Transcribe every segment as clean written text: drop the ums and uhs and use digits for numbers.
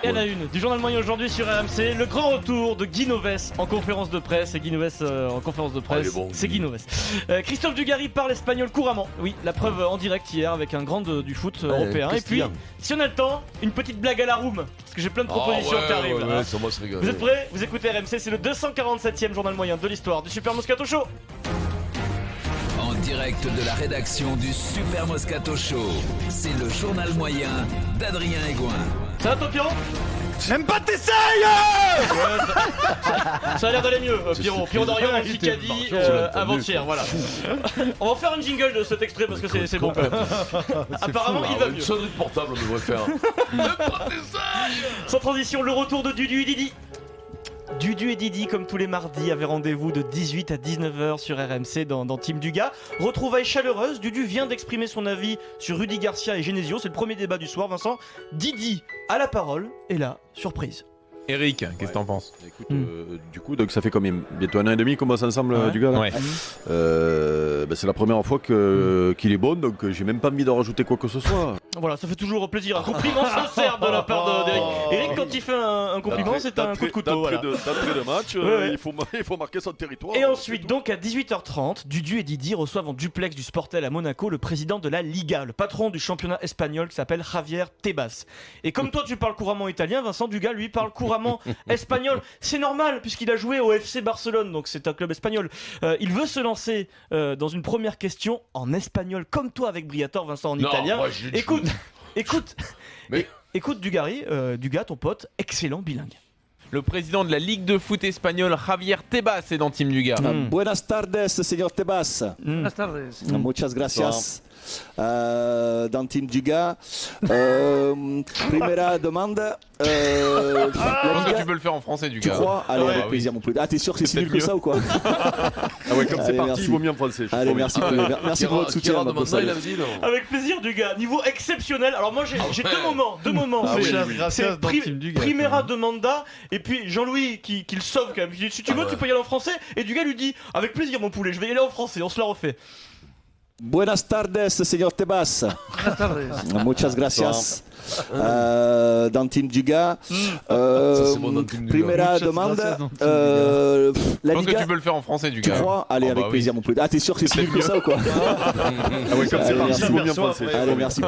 Et à la une du journal moyen aujourd'hui sur RMC, le grand retour de Guy Novès en conférence de presse. Et Guy Novès en conférence de presse, c'est Guy Novès. Christophe Dugarry parle espagnol couramment. Oui, la preuve en direct hier avec un grand du foot européen. Et puis, si on a le temps, une petite blague à la room. Parce que j'ai plein de propositions qui arrivent. Ouais, ça va se régaler. Vous êtes prêts? Vous écoutez RMC, c'est le 247e journal moyen de l'histoire du Super Moscato Show. En direct de la rédaction du Super Moscato Show, c'est le journal moyen d'Adrien Egoin. Ça va toi Pierrot? J'aime pas t'essayes. Ça a l'air d'aller mieux, Pierrot. Pierrot Dorian en Kikadi avant-hier, voilà. On va en faire un jingle de cet extrait parce que c'est bon quand même. Apparemment, il va mieux. Une sonnerie de portable, on devrait faire. Même pas t'essayes. Sans transition, le retour de Dudu et Didi. Dudu et Didi, comme tous les mardis, avaient rendez-vous de 18 à 19h sur RMC dans Team Dugas. Retrouvailles chaleureuses, Dudu vient d'exprimer son avis sur Rudy Garcia et Genesio. C'est le premier débat du soir, Vincent. Didi a la parole, et là, surprise. Eric, qu'est-ce que t'en penses? Écoute, du coup, donc ça fait combien? Bientôt un an et demi qu'on bosse ensemble, du gars là. Ouais. C'est la première fois qu'il est bon, donc j'ai même pas envie de rajouter quoi que ce soit. Voilà, ça fait toujours plaisir. Un compliment sincère de la part d'Eric. Eric, quand il fait un compliment, c'est un coup de couteau. Voilà. D'entrée de match, Ouais. il faut marquer son territoire. Et ensuite, donc à 18h30, Dudu et Didi reçoivent en duplex du Sportel à Monaco le président de la Liga, le patron du championnat espagnol qui s'appelle Javier Tebas. Et comme toi tu parles couramment italien, Vincent Dugas lui parle couramment espagnol. C'est normal puisqu'il a joué au FC Barcelone, donc c'est un club espagnol. Il veut se lancer dans une première question en espagnol, comme toi avec Briatore, Vincent en italien. Moi, Écoute Dugarry, Dugas, ton pote, excellent bilingue. Le président de la Ligue de foot espagnole, Javier Tebas, est dans Team Dugas. Buenas tardes, señor Tebas. Buenas tardes. Muchas gracias. Dans Team Dugas. Primera demande. Je pense que tu peux le faire en français, Tu Dugas. crois? Allez, avec plaisir, mon pote. Ah, t'es sûr que c'est si nul que ça ou quoi? Ah ouais, comme c'est parti, merci. il vaut mieux en français. Allez, merci pour votre soutien. ma pote. Avec plaisir Dugas, niveau exceptionnel. Alors moi j'ai deux moments. C'est Primera Demanda et puis Jean-Louis qui le sauve quand même. Il dit, si tu veux tu peux y aller en français. Et Dugas lui dit avec plaisir mon poulet, je vais y aller en français, on se la refait. Buenas tardes, señor Tebas. Buenas tardes. Muchas gracias. Dans Team Dugas. Primera demande. Je La pense que Liga. tu peux le faire en français, Tu Dugas. crois? Allez, avec plaisir, mon pote. Ah, t'es sûr que c'est si nul que ça ou quoi? Ah ouais, comme c'est Allez, parti, merci. il vaut mieux en français. Allez, merci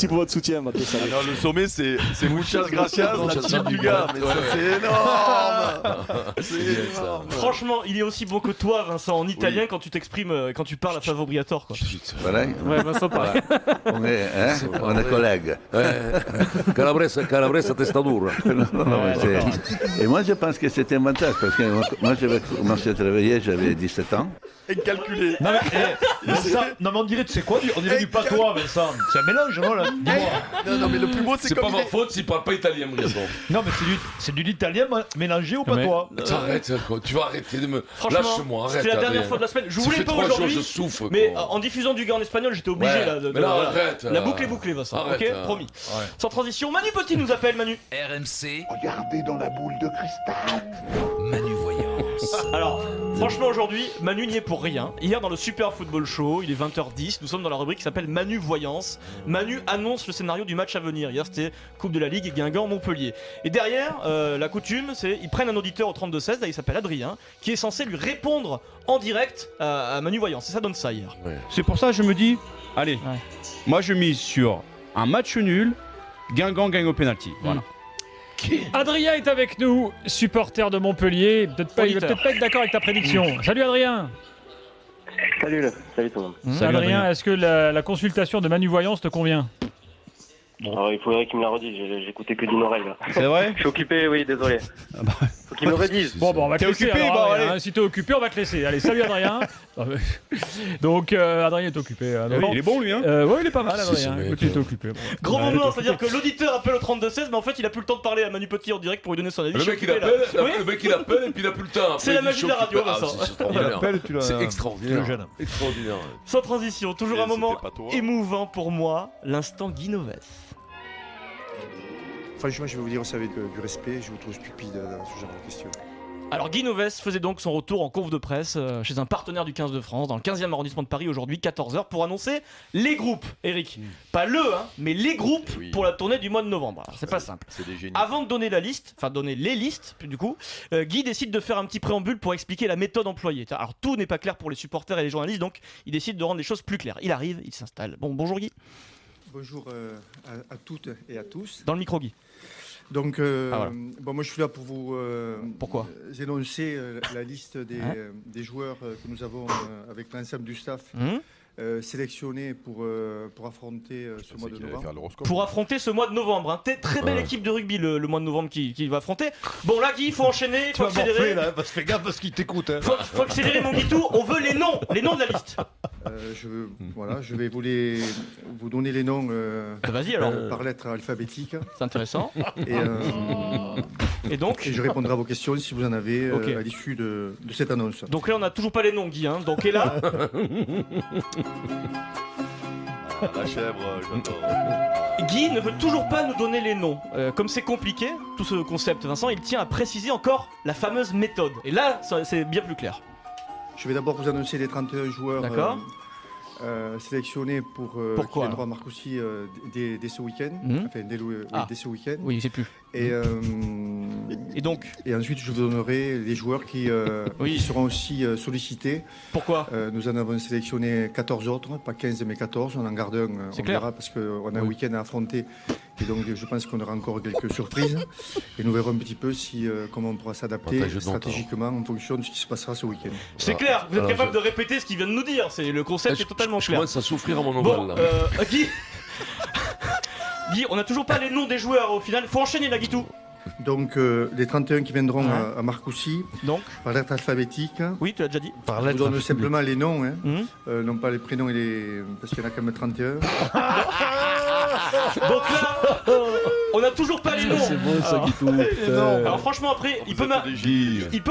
pour votre soutien, ma pote. Alors, le sommet, c'est muchas gracias, la team du gars. Mais ça, c'est énorme. Franchement, il est aussi bon que toi Vincent en italien quand tu t'exprimes, quand tu parles à Favre Briatore quoi. Voilà. Ouais Vincent pareil. On est collègues. Calabresa testadur. Et moi, je pense que c'est un avantage parce que moi, j'avais commencé à travailler, j'avais 17 ans. Incalculé. Non mais, non mais on dirait, tu sais quoi, on dirait du patois, Vincent. C'est un mélange, non là? Dis-moi. Non, mais le plus beau, c'est C'est comme pas ma faute s'il parle pas italien, Briatore. Non mais c'est du italien mélangé au patois. Arrête, tu vas arrêter de me. Franchement, Lâche-moi, arrête. c'était la dernière fois de la semaine. Je voulais pas aujourd'hui, je souffre. mais en diffusant du gars en espagnol, j'étais obligé Ouais, là. mais là, voilà. arrête. La boucle est bouclée, Vincent. Arrête, ok, promis. Ouais. Sans transition, Manu Petit nous appelle, Manu. RMC, Regardez dans la boule de cristal. Manu Voyance. Alors, franchement, aujourd'hui, Manu n'y est pour rien. Hier, dans le Super Football Show, il est 20h10, nous sommes dans la rubrique qui s'appelle Manu Voyance. Manu annonce le scénario du match à venir. Hier, c'était Coupe de la Ligue Guingamp-Montpellier. Et derrière, la coutume, c'est ils prennent un auditeur au 32-16, là, il s'appelle Adrien, qui est censé lui répondre en direct à Manu Voyance. Et ça donne ça hier. C'est pour ça que je me dis, allez, moi je mise sur un match nul, Guingamp gagne au pénalty. Voilà. Adrien est avec nous, supporter de Montpellier. Il va peut-être pas être d'accord avec ta prédiction. Salut Adrien. Salut tout le monde. Adrien, est-ce que la consultation de Manu Voyance te convient? Alors, il faudrait qu'il me la redise, j'ai écouté que d'une oreille là. C'est vrai? Je suis occupé, oui, désolé. Faut qu'il me redise. Bon, on va te laisser. Occupé, alors, bon, Adrien, allez. si t'es occupé, on va te laisser. Allez, salut Adrien. Donc, Adrien est occupé. Il est bon lui, hein? Ouais, il est pas mal, Adrien. Écoute, il est occupé. Bon. Gros moment, c'est-à-dire que l'auditeur appelle au 32-16, mais en fait, il a plus le temps de parler à Manu Petit en direct pour lui donner son avis. Le Je mec suis il occupé, appelle, là. Oui. le mec il appelle et puis il a plus le temps. C'est la magie de la radio, Vincent. C'est extraordinaire. Extraordinaire. Sans transition, toujours un moment c'était pas toi. émouvant pour moi, l'instant Guy Novès. Franchement, je vais vous dire ça avec du respect, je vous trouve stupide dans ce genre de questions. Alors Guy Novès faisait donc son retour en conf de presse chez un partenaire du 15 de France, dans le 15e arrondissement de Paris, aujourd'hui 14h, pour annoncer les groupes, Eric. Pas mais les groupes pour la tournée du mois de novembre. Alors c'est pas simple. C'est des génies. Avant de donner la liste, enfin donner les listes, du coup, Guy décide de faire un petit préambule pour expliquer la méthode employée. Alors tout n'est pas clair pour les supporters et les journalistes, donc il décide de rendre les choses plus claires. Il arrive, il s'installe. Bonjour Guy. Bonjour à toutes et à tous. Dans le micro Guy. Donc, voilà. moi je suis là pour vous Pourquoi énoncer la liste des joueurs que nous avons avec l'ensemble du staff sélectionnés pour affronter ce mois de novembre. Pour affronter ce mois de novembre. Hein. Très belle équipe de rugby le mois de novembre qui va affronter. Bon là Guy, il faut enchaîner, il faut accélérer. Fais gaffe parce qu'il t'écoute. Hein. Faut accélérer mon Guitou, on veut les noms de la liste. Je vais vous donner les noms Vas-y, alors. par lettre alphabétique. C'est intéressant. Et donc je répondrai à vos questions si vous en avez à l'issue de cette annonce. Donc là on n'a toujours pas les noms Guy, hein. Donc et là la chèvre, j'adore. Guy ne veut toujours pas nous donner les noms. Comme c'est compliqué, tout ce concept, Vincent, il tient à préciser encore la fameuse méthode. Et là, c'est bien plus clair. Je vais d'abord vous annoncer les 31 joueurs sélectionnés qui viendront à Marcoussis dès ce week-end. Dès ce week-end. Oui, je sais plus. Et ensuite, je vous donnerai les joueurs qui seront aussi sollicités. Pourquoi nous en avons sélectionné 14 autres, pas 15 mais 14. On en garde un, on verra, parce qu'on a un week-end à affronter. Et donc, je pense qu'on aura encore quelques surprises. Et nous verrons un petit peu comment on pourra s'adapter stratégiquement en fonction de ce qui se passera ce week-end. C'est clair, vous êtes capable de répéter ce qu'il vient de nous dire. Le concept est totalement clair. Je commence à souffrir à mon oval là. Guy, on n'a toujours pas les noms des joueurs au final. Faut enchaîner là, Guitou. Donc, les 31 qui viendront à Marcoussis, par lettre alphabétique. Oui, tu l'as déjà dit. Je vous donne simplement les noms, non pas les prénoms parce qu'il y en a quand même 31. Donc là, on n'a toujours pas les noms. C'est bon ça, Guitou. Alors franchement, après, il peut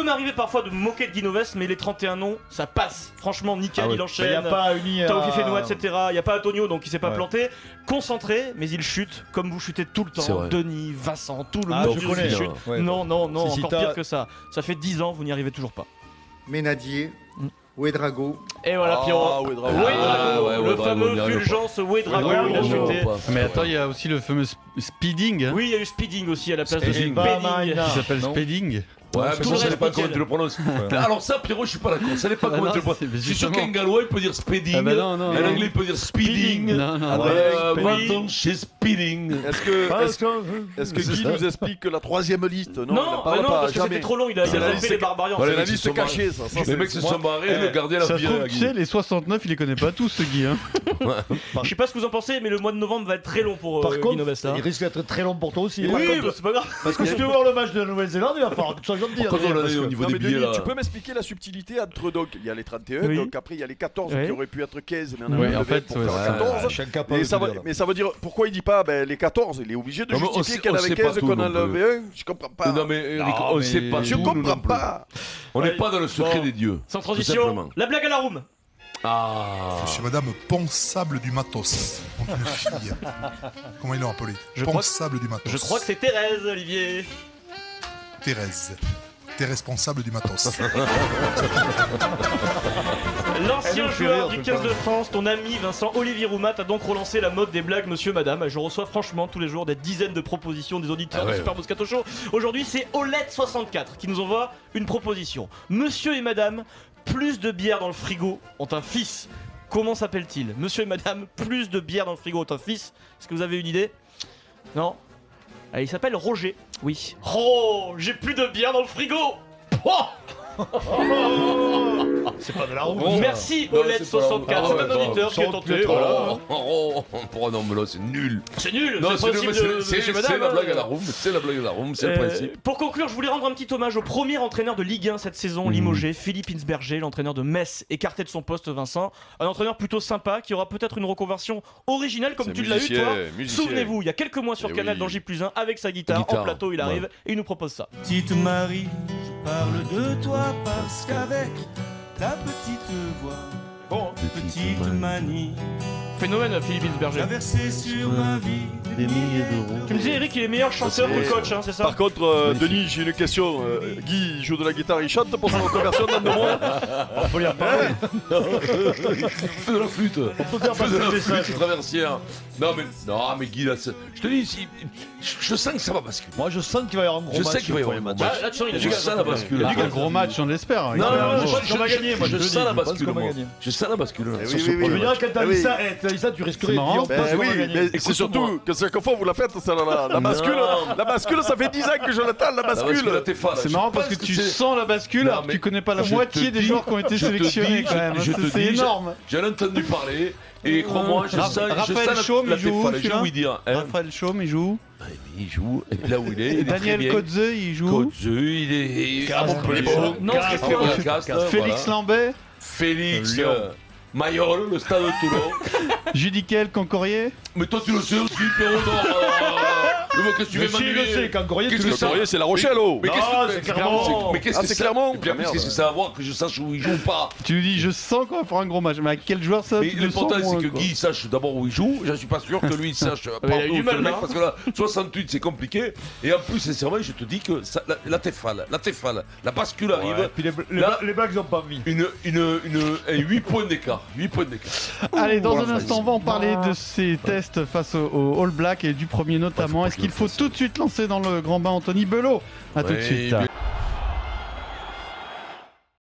m'arriver parfois de me moquer de Guy Novès, mais les 31 noms, ça passe. Franchement, nickel, il enchaîne. Il n'y a pas Uni, Taofi Fenoua, etc. Il n'y a pas Antonio, donc il s'est pas planté. Concentré, mais il chute comme vous chutez tout le temps. Denis, Vincent, tout le monde chute. Non, encore pire que ça. Ça fait 10 ans, vous n'y arrivez toujours pas. Ménadier. Ouedraogo. Et voilà Pierrot. Le fameux Fulgence Ouedraogo, il a chuté. Mais attends, il y a aussi le fameux Speeding. Oui, il y a eu Speeding aussi à la place de Speeding. Qui s'appelle Speeding. Ouais, mais ça, ça n'est pas comment tu le prononces. Alors ça, Pierrot, je suis pas d'accord. Ça n'est pas comment tu le prononces. Je suis sûr qu'un Gallois, il peut dire speeding. Un Anglais, il peut dire speeding. Maintenant, chez speeding. Est-ce que Guy nous explique que la troisième liste? Non, parce que c'était trop long. Il a zappé les barbarians. La liste cachée, ça. Les mecs se sont barrés, le gardien l'a viré. Tu sais, les 69, il les connaît pas tous, ce Guy. Je sais pas ce que vous en pensez, mais le mois de novembre va être très long pour Guy Novès. Il risque d'être très long pour toi aussi. Oui, c'est pas grave. Parce que si tu veux voir le match de la Nouvelle-Zélande, il va falloir que tu sois gentil. Au niveau des billets, là. Tu peux m'expliquer la subtilité entre donc il y a les 31, donc après il y a les 14 qui auraient pu être 15, mais on a fait pour faire 14. Mais ça veut dire pourquoi il dit pas les 14? Il est obligé de justifier qu'il y en avait 15 qu'on en avait un. Je comprends pas. Non mais on sait pas. Je comprends pas. On n'est pas dans le secret des dieux. Sans transition, la blague à la room. Je suis Madame Ponsable du Matos. Donc une fille. Comment ils l'ont appelé? Ponsable du Matos. Je crois que c'est Thérèse, Olivier. Thérèse. T'es responsable du matos. L'ancien joueur du 15 de France, ton ami Vincent Olivier Roumat, a donc relancé la mode des blagues Monsieur Madame. Je reçois franchement tous les jours des dizaines de propositions des auditeurs du Super Moscato Show. Aujourd'hui, c'est Olette64 qui nous envoie une proposition. Monsieur et Madame, plus de bière dans le frigo ont un fils. Comment s'appelle-t-il? Monsieur et Madame, plus de bière dans le frigo ont un fils. Est-ce que vous avez une idée? Non? Il s'appelle Roger. Oui. Oh, j'ai plus de bière dans le frigo. C'est pas de la roue. Merci Olette64, c'est un auditeur qui est tenté. Pour un homme là, c'est nul. C'est nul. Non, c'est la blague à la room. C'est la blague à la room, c'est le principe. Pour conclure, je voulais rendre un petit hommage au premier entraîneur de Ligue 1 cette saison, limogé, Philippe Hinsberger, l'entraîneur de Metz, écarté de son poste, Vincent. Un entraîneur plutôt sympa qui aura peut-être une reconversion originale comme tu l'as eu toi. Souvenez-vous, il y a quelques mois sur Canal dans J+1 avec sa guitare en plateau, il arrive et il nous propose ça. Petite Marie, je parle de toi parce qu'avec ta petite voix, petite manie, Phénomène, Philippe Hilsberger. Des milliers d'euros. Tu me dis, Eric, il est meilleur chanteur que coach, hein, c'est ça? Par contre, Denis, j'ai une question. Guy, il joue de la guitare, il chante pour sa reconversion dans 2 mois. On peut lui en parler. Fais de la flûte. On peut faire passer le message. Traversière. Non mais Guy, là, je te dis, je sens que ça va basculer. Moi, je sens qu'il va y avoir un gros match. Je sais qu'il va y avoir un match. Là, tu sens, il a Je sens la bascule. Un gros match, on l'espère. Non, je pense qu'on va gagner. Moi, je sens la bascule. Je sens la bascule. Je veux dire, quand t'as dit ça, tu risquerais de dire mais c'est surtout que chaque fois vous la faites, c'est la bascule. La bascule, ça fait 10 ans que je l'attends, la bascule. C'est marrant parce que tu sens la bascule alors que tu connais pas la moitié des joueurs qui ont été sélectionnés quand même. C'est énorme. J'en ai entendu parler. Et crois-moi, je sens Raphaël Chaume, il joue où celui-là? Hein. Raphaël Chaume, il joue. Il joue là où il est. Daniel Codze, il joue. Codze, il est à Montpellier. Non, Félix Lambet. Félix Mayol, le stade de Toulon. Judiquel Concorier. Mais toi, tu le sais aussi, Pierrot. Qu'est-ce que tu veux m'annuler? Je sais, Concorier, tu le sais. Concorier, c'est La Rochelle, oh. Mais c'est Clermont. Mais qu'est-ce que c'est Clermont? Qu'est-ce que ça a à voir que je sache où il joue ou pas? Tu nous dis, je sens qu'on va faire un gros match. Mais à quel joueur ça? Mais l'important, c'est que Guy sache d'abord où il joue. Je ne suis pas sûr que lui, il sache partout où il le mec, parce que là, 68, c'est compliqué. Et en plus, sincèrement, je te dis que la Tefal, la bascule arrive. Puis les Blacks n'ont pas mis. 8 points d'écart. 8 points d'écart. Allez, dans un instant, on va en parler de ces tests face aux All Blacks et du premier notamment. Est-ce qu'il faut tout de suite lancer dans le grand bain Anthony Belot? A tout de suite.